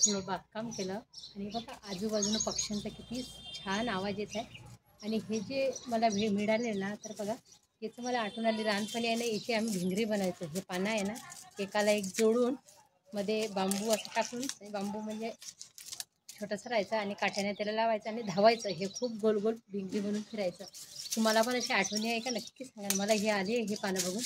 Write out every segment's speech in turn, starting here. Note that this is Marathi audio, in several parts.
थोडं बागकाम केलं आणि बघा आजूबाजूनं पक्ष्यांचा किती छान आवाज येत आहे. आणि हे जे मला मिळाले ना, तर बघा याचं मला आठवण आली. लहानपणी आहे ना, याची आम्ही भिंगरी बनायचो. हे पानं आहे ना, एकाला एक जोडून मध्ये बांबू असं टाकून, बांबू म्हणजे छोटंसं राहायचं आणि काठ्याने त्याला लावायचं आणि धावायचं. हे खूप गोल गोल भिंगरी बनून फिरायचं. तुम्हाला पण अशी आठवणी आहे का? नक्की सांगा मला. हे आले हे पानं बघून.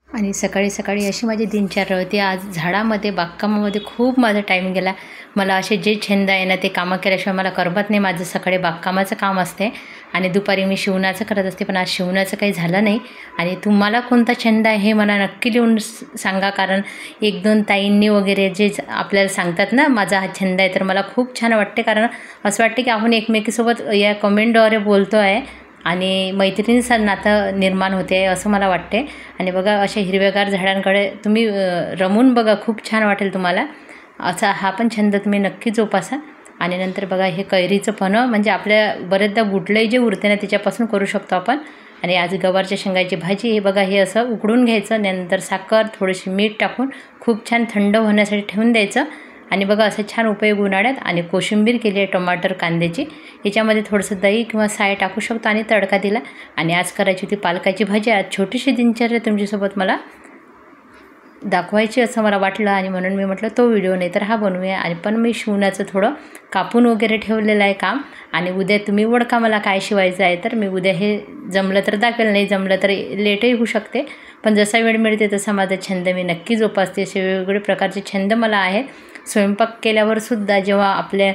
आणि सकाळी सकाळी अशी माझी दिनचर्या होती. आज झाडामध्ये बागकामामध्ये खूप माझा टाईम गेला. मला असे जे छंद आहे ना, ते कामं केल्याशिवाय मला करमत नाही. माझं सकाळी बागकामाचं काम असते आणि दुपारी मी शिवणाचं करत असते, पण आज शिवणाचं काही झालं नाही. आणि तुम्हाला कोणता छंद आहे हे मला नक्की लिहून सांगा, कारण 1-2 ताईंनी वगैरे जे आपल्याला सांगतात ना, माझा हा छंद आहे, तर मला खूप छान वाटते. कारण असं वाटते की आपण एकमेकीसोबत या कमेंटद्वारे बोलतो आहे आणि मैत्रिणीचं नातं निर्माण होते असं मला वाटते. आणि बघा अशा हिरव्यागार झाडांकडे तुम्ही रमून बघा, खूप छान वाटेल तुम्हाला. असा हा पण छंद तुम्ही नक्की जोपासा. आणि नंतर बघा हे कैरीचं पन्हं, म्हणजे आपल्या बरेचदा गुटलंही जे उरते ना, त्याच्यापासून करू शकतो आपण. आणि आज गवारच्या शेंगाची भाजी. हे बघा हे असं उकडून घ्यायचं, नंतर साखर थोडीशी मीठ टाकून खूप छान थंड होण्यासाठी ठेवून द्यायचं. आणि बघा असं छान उपयोग उन्हाळ्यात. आणि कोशिंबीर केली आहे टमाटर कांद्याची, याच्यामध्ये थोडंसं दही किंवा साय टाकू शकतो आणि तडका दिला. आणि आज करायची होती पालकाची भाजी. आज छोटीशी दिनचर्या तुमच्यासोबत मला दाखवायची असं मला वाटलं आणि म्हणून मी म्हटलं तो व्हिडिओ नाही तर हा बनवूया. आणि पण मी शिवण्याचं थोडं कापून वगैरे ठेवलेलं आहे काम. आणि उद्या तुम्ही ओळखा मला काय शिवायचं आहे, तर मी उद्या हे जमलं तर दाखवेल, नाही जमलं तर लेटही होऊ शकते. पण जसा वेळ मिळते तसा माझा छंद मी नक्की जोपासते. असे वेगवेगळे प्रकारचे छंद मला आहेत. स्वयंपाक केल्यावर सुद्धा जेव्हा आपल्या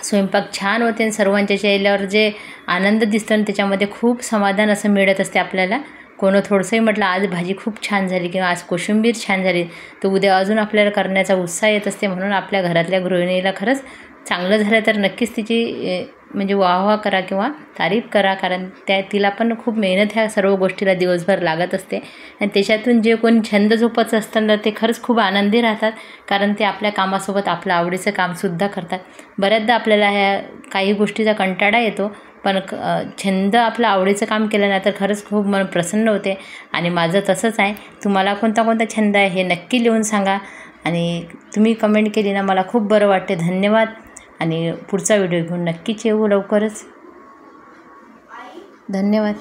स्वयंपाक छान होते आणि सर्वांच्या चेहऱ्यावर जे आनंद दिसतो आणि त्याच्यामध्ये खूप समाधान असं मिळत असते आपल्याला. कोणी थोडंसंही म्हटलं आज भाजी खूप छान झाली किंवा आज कोशिंबीर छान झाली, तर उद्या अजून आपल्याला करण्याचा उत्साह येत असते. म्हणून आपल्या घरातल्या गृहिणीला खरंच चांगलं झालं तर नक्कीच तिची म्हणजे वाहवा करा किंवा तारीफ करा, कारण तिला पण खूप मेहनत ह्या सर्व गोष्टीला दिवसभर लागत असते. आणि त्याच्यातून जे कोणी छंद जोपासत असताना ते खरंच खूप आनंदी राहतात, कारण ते आपल्या कामासोबत आपलं आवडीचं कामसुद्धा करतात. बऱ्याचदा आपल्याला ह्या काही गोष्टीचा कंटाळा येतो, पण छंद आपलं आवडीचं काम केलं ना तर खरंच खूप मन प्रसन्न होते. आणि माझं तसंच आहे. तुम्हाला कोणता कोणता छंद आहे हे नक्की लिहून सांगा. आणि तुम्ही कमेंट केली ना मला खूप बरं वाटते. धन्यवाद. आणि पुढचा व्हिडिओ घेऊन नक्कीच येऊ लवकरच. धन्यवाद.